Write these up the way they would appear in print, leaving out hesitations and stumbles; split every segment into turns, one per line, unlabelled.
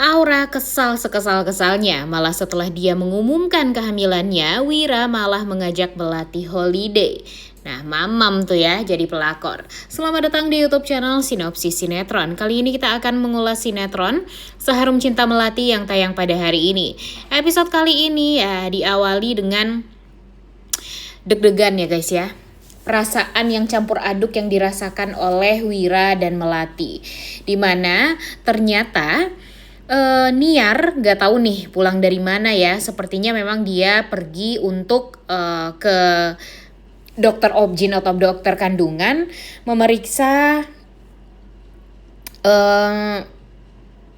Aura kesal sekesal-kesalnya, malah setelah dia mengumumkan kehamilannya, Wira malah mengajak Melati holiday. Nah, mamam tuh ya jadi pelakor. Selamat datang di YouTube channel Sinopsis Sinetron. Kali ini kita akan mengulas sinetron Seharum Cinta Melati yang tayang pada hari ini. Episode kali ini ya diawali dengan deg-degan ya guys ya. Perasaan yang campur aduk yang dirasakan oleh Wira dan Melati. Dimana ternyata Niar nggak tahu nih pulang dari mana ya. Sepertinya memang dia pergi untuk ke dokter obgyn atau dokter kandungan memeriksa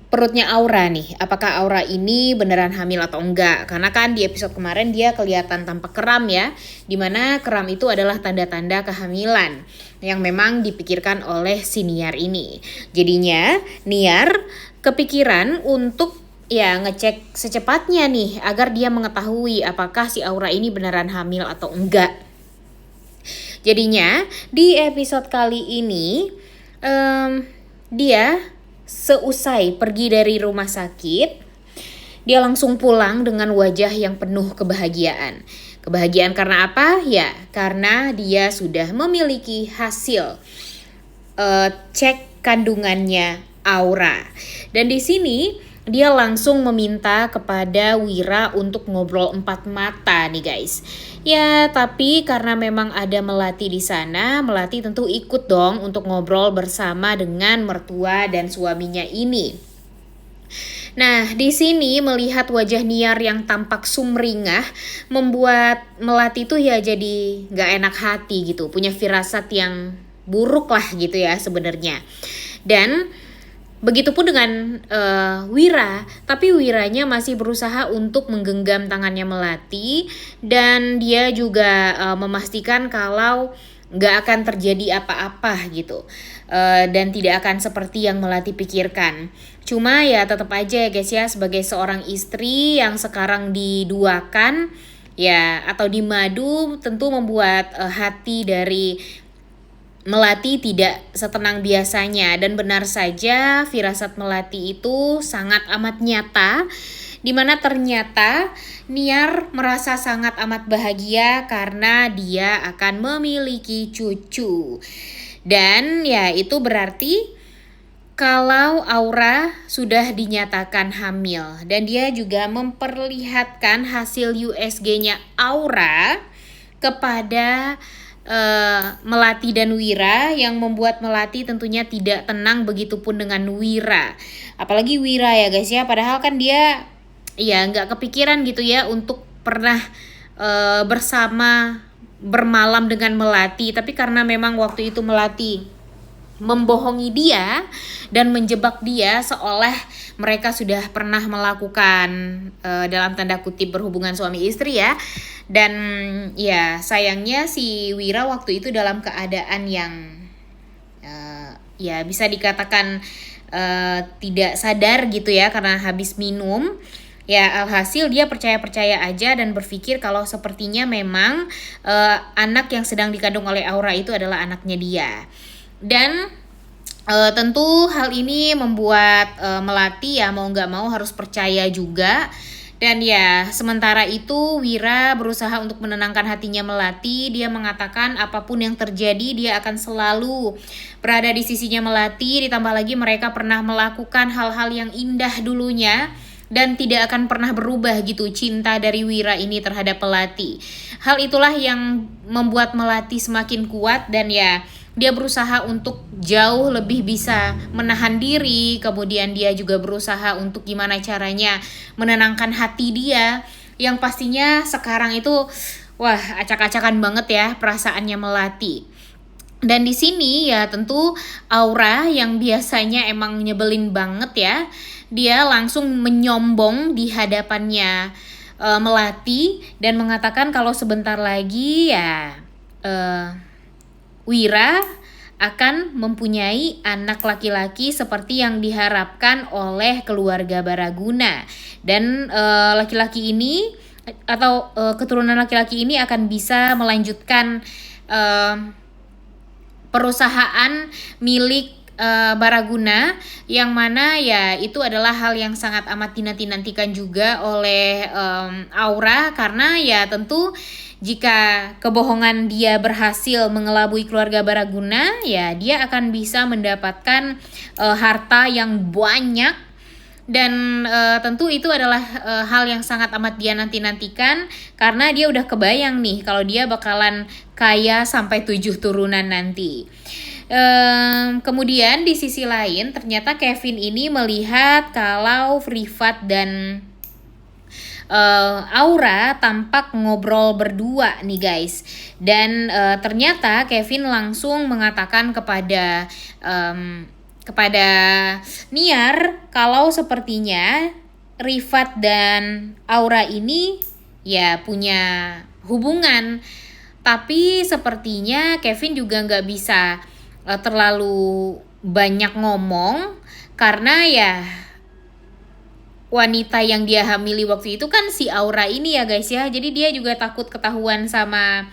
perutnya Aura nih. Apakah Aura ini beneran hamil atau enggak? Karena kan di episode kemarin dia kelihatan tanpa kram ya. Dimana kram itu adalah tanda-tanda kehamilan yang memang dipikirkan oleh si Niar ini. Jadinya Niar kepikiran untuk ya ngecek secepatnya nih agar dia mengetahui apakah si Aura ini beneran hamil atau enggak. Jadinya di episode kali ini dia seusai pergi dari rumah sakit, dia langsung pulang dengan wajah yang penuh kebahagiaan. Kebahagiaan karena apa? Ya, karena dia sudah memiliki hasil cek kandungannya Aura. Dan di sini dia langsung meminta kepada Wira untuk ngobrol 4 mata nih guys. Ya, tapi karena memang ada Melati di sana, Melati tentu ikut dong untuk ngobrol bersama dengan mertua dan suaminya ini. Nah, di sini melihat wajah Niar yang tampak sumringah membuat Melati tuh ya jadi nggak enak hati gitu, punya firasat yang buruk lah gitu ya sebenarnya. Dan begitupun dengan Wira, tapi Wiranya masih berusaha untuk menggenggam tangannya Melati dan dia juga memastikan kalau nggak akan terjadi apa-apa gitu dan tidak akan seperti yang Melati pikirkan. Cuma ya tetap aja ya guys ya, sebagai seorang istri yang sekarang diduakan ya atau dimadu tentu membuat hati dari Melati tidak setenang biasanya. Dan benar saja firasat Melati itu sangat amat nyata, dimana ternyata Niar merasa sangat amat bahagia karena dia akan memiliki cucu. Dan ya itu berarti kalau Aura sudah dinyatakan hamil. Dan dia juga memperlihatkan hasil USG-nya Aura kepada Melati dan Wira, yang membuat Melati tentunya tidak tenang, begitupun dengan Wira. Apalagi Wira ya guys ya, padahal kan dia ya nggak kepikiran gitu ya untuk pernah bersama bermalam dengan Melati. Tapi karena memang waktu itu Melati membohongi dia dan menjebak dia seolah mereka sudah pernah melakukan dalam tanda kutip berhubungan suami istri ya. Dan ya sayangnya si Wira waktu itu dalam keadaan yang ya bisa dikatakan tidak sadar gitu ya karena habis minum. Ya alhasil dia percaya-percaya aja dan berpikir kalau sepertinya memang anak yang sedang dikandung oleh Aura itu adalah anaknya dia. Dan tentu hal ini membuat Melati ya mau nggak mau harus percaya juga. Dan ya sementara itu Wira berusaha untuk menenangkan hatinya Melati. Dia mengatakan apapun yang terjadi dia akan selalu berada di sisinya Melati. Ditambah lagi mereka pernah melakukan hal-hal yang indah dulunya dan tidak akan pernah berubah gitu cinta dari Wira ini terhadap Melati. Hal itulah yang membuat Melati semakin kuat dan ya dia berusaha untuk jauh lebih bisa menahan diri. Kemudian dia juga berusaha untuk gimana caranya menenangkan hati dia, yang pastinya sekarang itu wah acak-acakan banget ya perasaannya Melati. Dan di sini ya tentu Aura yang biasanya emang nyebelin banget ya, dia langsung menyombong di hadapannya Melati dan mengatakan kalau sebentar lagi ya Wira akan mempunyai anak laki-laki seperti yang diharapkan oleh keluarga Baraguna. Dan laki-laki ini atau keturunan laki-laki ini akan bisa melanjutkan perusahaan milik Baraguna, yang mana ya itu adalah hal yang sangat amat dinanti-nantikan juga oleh Aura, karena ya tentu jika kebohongan dia berhasil mengelabui keluarga Baraguna, ya dia akan bisa mendapatkan harta yang banyak. Dan tentu itu adalah hal yang sangat amat dia nanti-nantikan, karena dia udah kebayang nih kalau dia bakalan kaya sampai 7 turunan nanti. Kemudian di sisi lain ternyata Kevin ini melihat kalau Rifat dan Aura tampak ngobrol berdua nih guys. Dan ternyata Kevin langsung mengatakan kepada Niar kalau sepertinya Rifat dan Aura ini ya punya hubungan. Tapi sepertinya Kevin juga nggak bisa terlalu banyak ngomong, karena ya wanita yang dia hamili waktu itu kan si Aura ini ya guys ya. Jadi dia juga takut ketahuan sama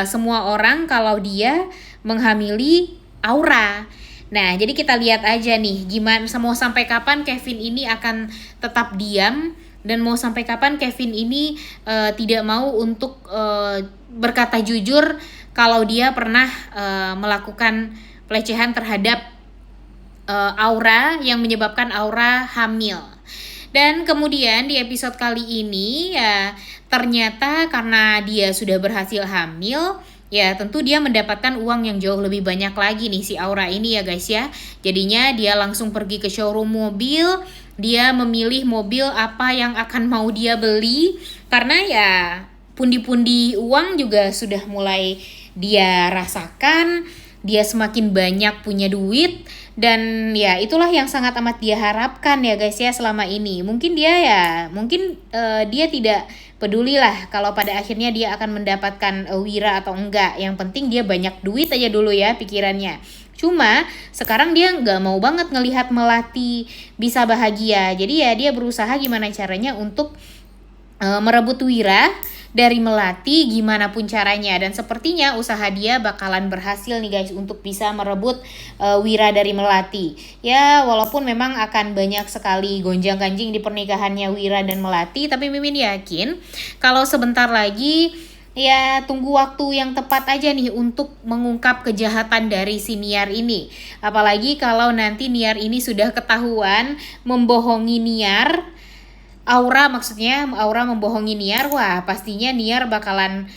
semua orang kalau dia menghamili Aura. Nah, jadi kita lihat aja nih gimana, mau sampai kapan Kevin ini akan tetap diam, dan mau sampai kapan Kevin ini tidak mau untuk berkata jujur kalau dia pernah melakukan pelecehan terhadap Aura yang menyebabkan Aura hamil. Dan kemudian di episode kali ini ya ternyata karena dia sudah berhasil hamil, ya tentu dia mendapatkan uang yang jauh lebih banyak lagi nih si Aura ini ya guys ya. Jadinya dia langsung pergi ke showroom mobil. Dia memilih mobil apa yang akan mau dia beli, karena ya pundi-pundi uang juga sudah mulai dia rasakan. Dia semakin banyak punya duit, dan ya itulah yang sangat amat dia harapkan ya guys ya selama ini. Mungkin dia tidak peduli lah kalau pada akhirnya dia akan mendapatkan Wira atau enggak. Yang penting dia banyak duit aja dulu ya pikirannya. Cuma sekarang dia nggak mau banget ngelihat Melati bisa bahagia. Jadi ya dia berusaha gimana caranya untuk merebut Wira dari Melati gimana pun caranya. Dan sepertinya usaha dia bakalan berhasil nih guys untuk bisa merebut Wira dari Melati. Ya walaupun memang akan banyak sekali gonjang-ganjing di pernikahannya Wira dan Melati, tapi Mimin yakin kalau sebentar lagi ya tunggu waktu yang tepat aja nih untuk mengungkap kejahatan dari si Niar ini. Apalagi kalau nanti Niar ini sudah ketahuan membohongi Aura membohongi Niar. Wah pastinya Niar bakalan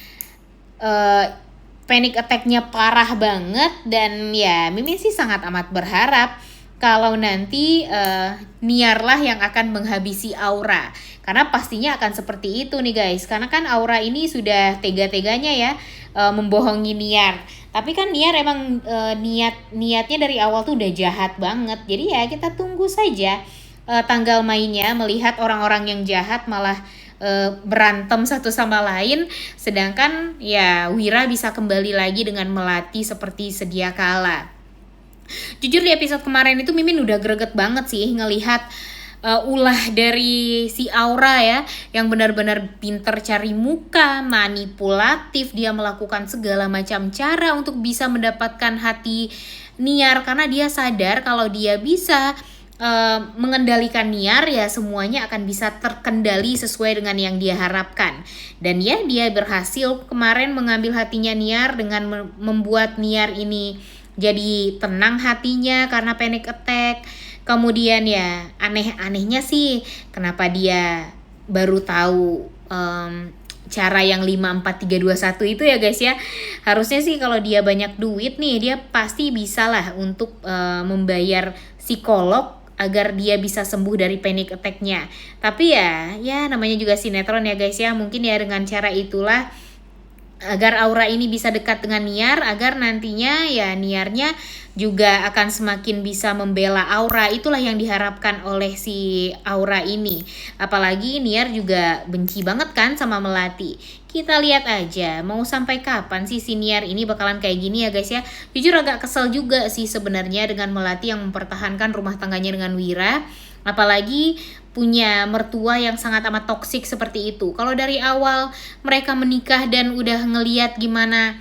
panic attack-nya parah banget. Dan ya Mimin sih sangat amat berharap kalau nanti Niar lah yang akan menghabisi Aura, karena pastinya akan seperti itu nih guys. Karena kan Aura ini sudah tega-teganya ya membohongi Niar. Tapi kan Niar emang niatnya dari awal tuh udah jahat banget. Jadi ya kita tunggu saja tanggal mainnya, melihat orang-orang yang jahat malah berantem satu sama lain, sedangkan ya Wira bisa kembali lagi dengan Melati seperti sedia kala. Jujur di episode kemarin itu Mimin udah greget banget sih ngelihat ulah dari si Aura ya, yang benar-benar pinter cari muka, manipulatif. Dia melakukan segala macam cara untuk bisa mendapatkan hati Niar, karena dia sadar kalau dia bisa mengendalikan Niar, ya semuanya akan bisa terkendali sesuai dengan yang dia harapkan. Dan ya dia berhasil kemarin mengambil hatinya Niar dengan membuat Niar ini jadi tenang hatinya karena panic attack. Kemudian ya anehnya sih kenapa dia baru tahu cara yang 5, 4, 3, 2, 1 itu ya guys ya. Harusnya sih kalau dia banyak duit nih, dia pasti bisa lah untuk membayar psikolog agar dia bisa sembuh dari panic attack-nya. Tapi ya namanya juga sinetron ya guys ya. Mungkin ya dengan cara itulah agar Aura ini bisa dekat dengan Niar, agar nantinya ya Niarnya juga akan semakin bisa membela Aura. Itulah yang diharapkan oleh si Aura ini. Apalagi Niar juga benci banget kan sama Melati. Kita lihat aja mau sampai kapan sih si Niar ini bakalan kayak gini ya guys ya. Jujur agak kesel juga sih sebenarnya dengan Melati yang mempertahankan rumah tangganya dengan Wira. Apalagi punya mertua yang sangat amat toksik seperti itu. Kalau dari awal mereka menikah dan udah ngeliat gimana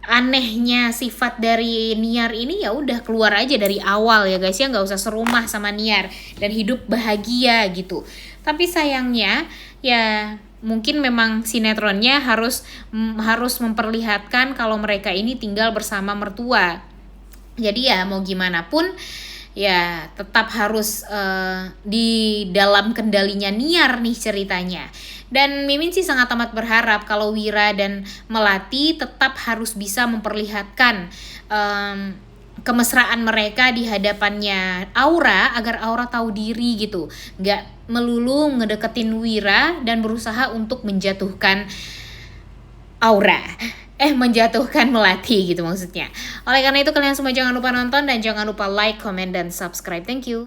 anehnya sifat dari Niar ini ya udah keluar aja dari awal ya guys ya, nggak usah serumah sama Niar dan hidup bahagia gitu. Tapi sayangnya ya mungkin memang sinetronnya harus memperlihatkan kalau mereka ini tinggal bersama mertua. Jadi ya mau gimana pun ya tetap harus di dalam kendalinya Niar nih ceritanya. Dan Mimin sih sangat amat berharap kalau Wira dan Melati tetap harus bisa memperlihatkan kemesraan mereka di hadapannya Aura, agar Aura tahu diri gitu, nggak melulu ngedeketin Wira dan berusaha untuk menjatuhkan Aura, menjatuhkan Melati gitu maksudnya. Oleh karena itu kalian semua jangan lupa nonton dan jangan lupa like, comment, dan subscribe. Thank you.